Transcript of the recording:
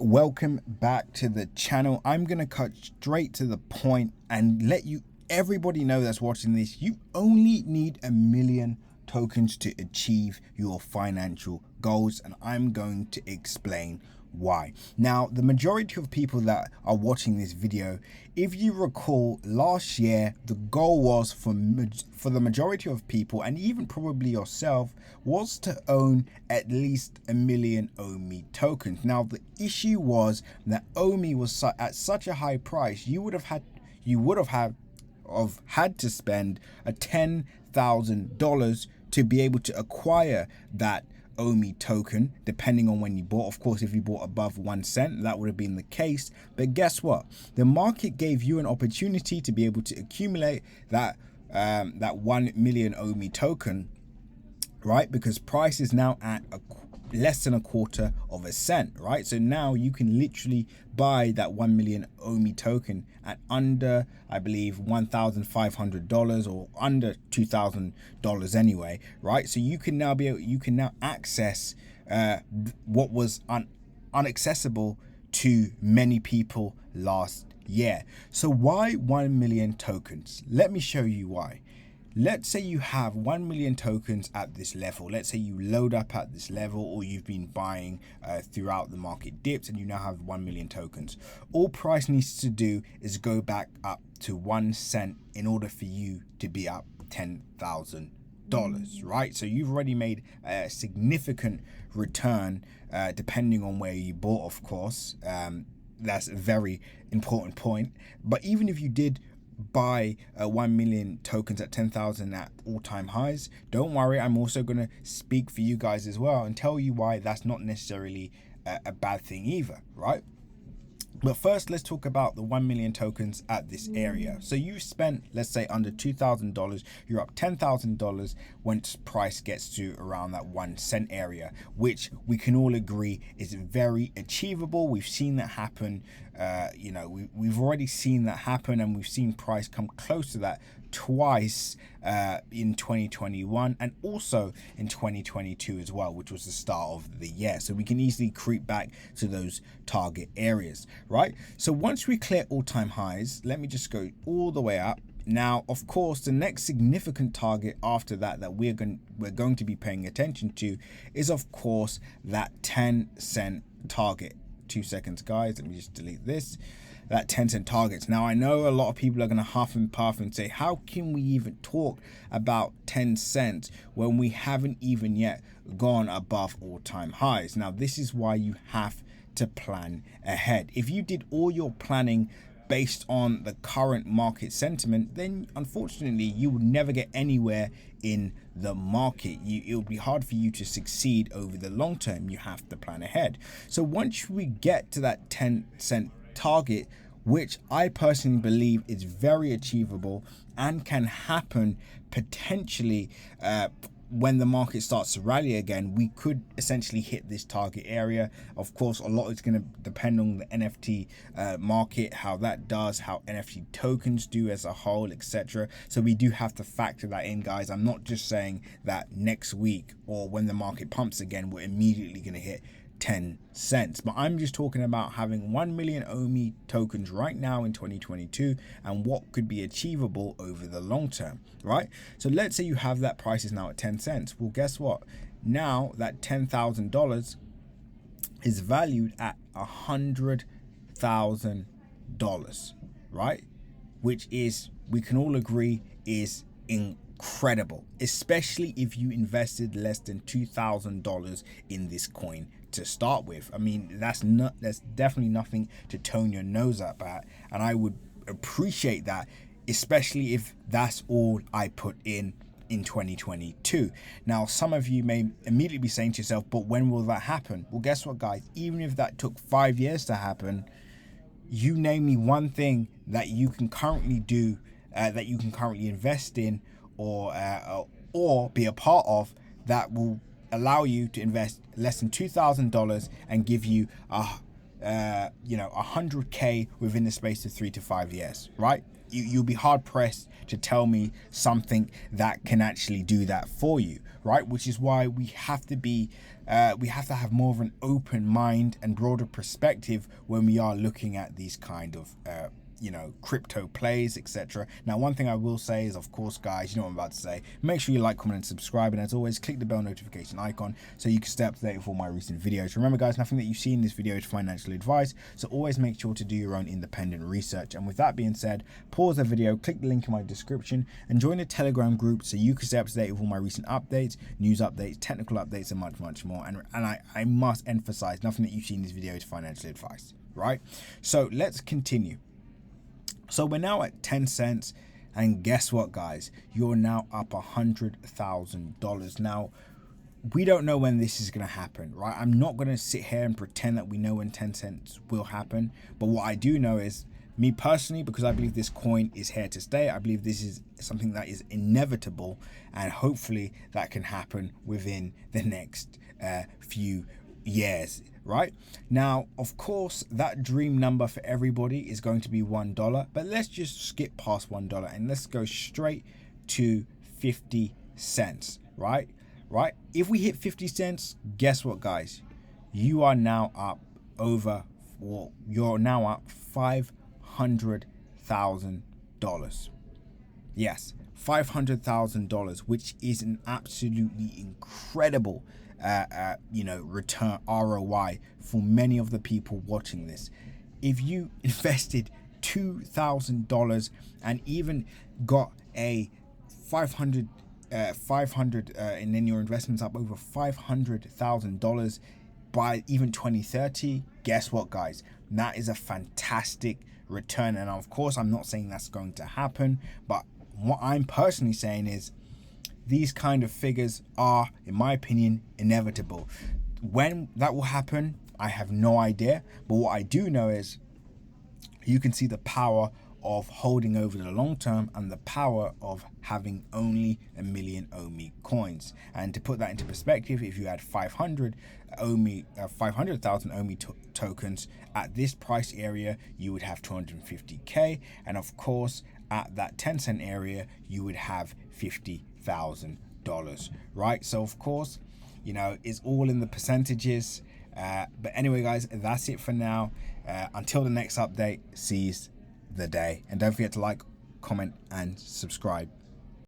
welcome back to the channel. I'm gonna cut straight to the point and let everybody know that's watching this, you only need 1 million tokens to achieve your financial goals, and I'm going to explain why. Now, the majority of people that are watching this video, if you recall, last year the goal was for the majority of people, and even probably yourself, was to own at least 1 million OMI tokens. Now, the issue was that OMI was at such a high price, you would have had to spend $10,000 to be able to acquire that OMI token, depending on when you bought. Of course, if you bought above 1 cent, that would have been the case. But guess what? The market gave you an opportunity to be able to accumulate that 1 million OMI token, right? Because price is now at less than 1/4 of a cent, right? So now you can literally buy that 1 million OMI token at under, I believe, $1,500 or under $2,000 anyway, right? So you can now access what was inaccessible to many people last year. So why 1 million tokens? Let me show you why. Let's say you have 1 million tokens at this level. Let's say you load up at this level, or you've been buying throughout the market dips and you now have 1 million tokens. All price needs to do is go back up to 1 cent in order for you to be up $10,000, right? So you've already made a significant return, depending on where you bought, of course. That's a very important point. But even if you did buy 1 million tokens at 10,000 at all-time highs, don't worry, I'm also going to speak for you guys as well and tell you why that's not necessarily a bad thing either, right? But first, let's talk about the 1 million tokens at this area. So you spent, let's say, under $2,000, you're up $10,000 once price gets to around that 1 cent area, which we can all agree is very achievable. We've seen that happen. We've already seen that happen, and we've seen price come close to that twice in 2021 and also in 2022 as well, which was the start of the year. So we can easily creep back to those target areas, right? So once we clear all-time highs, let me just go all the way up. Now, of course, the next significant target after that we're going to be paying attention to is, of course, that 10 cent target. 2 seconds, guys. Let me just delete this. That 10 cent targets. Now, I know a lot of people are going to huff and puff and say, how can we even talk about 10 cents when we haven't even yet gone above all-time highs? Now, this is why you have to plan ahead. If you did all your planning based on the current market sentiment, then unfortunately you would never get anywhere in the market. It would be hard for you to succeed over the long term. You have to plan ahead. So once we get to that 10 cent target, which I personally believe is very achievable and can happen potentially when the market starts to rally again, we could essentially hit this target area. Of course, a lot is going to depend on the NFT market, how that does, how NFT tokens do as a whole, etc. So we do have to factor that in, guys. I'm not just saying that next week or when the market pumps again, we're immediately going to hit 10 cents, but I'm just talking about having 1 million OMI tokens right now in 2022 and what could be achievable over the long term, right? So let's say you have that price is now at 10 cents. Well, guess what? Now that $10,000 is valued at $100,000, right? Which is, we can all agree, is incredible, especially if you invested less than $2,000 in this coin to start with. I mean, that's definitely nothing to tone your nose up at, and I would appreciate that, especially if that's all I put in 2022. Now, some of you may immediately be saying to yourself, but when will that happen? Well, guess what, guys? Even if that took 5 years to happen, you name me one thing that you can currently do, that you can currently invest in or be a part of, that will allow you to invest less than $2,000 and give you 100K within the space of 3 to 5 years, right? You'll be hard pressed to tell me something that can actually do that for you, right? Which is why we have to have more of an open mind and broader perspective when we are looking at these kind of crypto plays, etc. Now, one thing I will say is, of course, guys, you know what I'm about to say, make sure you like, comment, and subscribe, and as always, click the bell notification icon so you can stay up to date with all my recent videos. Remember, guys, nothing that you see in this video is financial advice, so always make sure to do your own independent research. And with that being said, pause the video, click the link in my description, and join the Telegram group so you can stay up to date with all my recent updates, news updates, technical updates, and much, much more. And I must emphasize, nothing that you see in this video is financial advice, right? So let's continue. So we're now at 10 cents, and guess what, guys? You're now up $100,000. Now, we don't know when this is going to happen, right? I'm not going to sit here and pretend that we know when 10 cents will happen, but what I do know is, me personally, because I believe this coin is here to stay, I believe this is something that is inevitable, and hopefully that can happen within the next few years. Right now, of course, that dream number for everybody is going to be $1, but let's just skip past $1 and let's go straight to 50 cents. Right, if we hit 50 cents, guess what, guys? You are now up you're now up $500,000. Yes, $500,000, which is an absolutely incredible return, ROI, for many of the people watching this. If you invested $2,000 and even got a 500 and then your investment's up over $500,000 by even 2030, guess what, guys? That is a fantastic return. And of course, I'm not saying that's going to happen, but what I'm personally saying is, these kind of figures are, in my opinion, inevitable. When that will happen, I have no idea. But what I do know is, you can see the power of holding over the long term and the power of having only 1 million OMI coins. And to put that into perspective, if you had 500,000 OMI tokens at this price area, you would have 250K. And of course, at that 10 cent area, you would have $50,000, right? So of course, it's all in the percentages. But anyway, guys, that's it for now. Until the next update, seize the day. And don't forget to like, comment, and subscribe.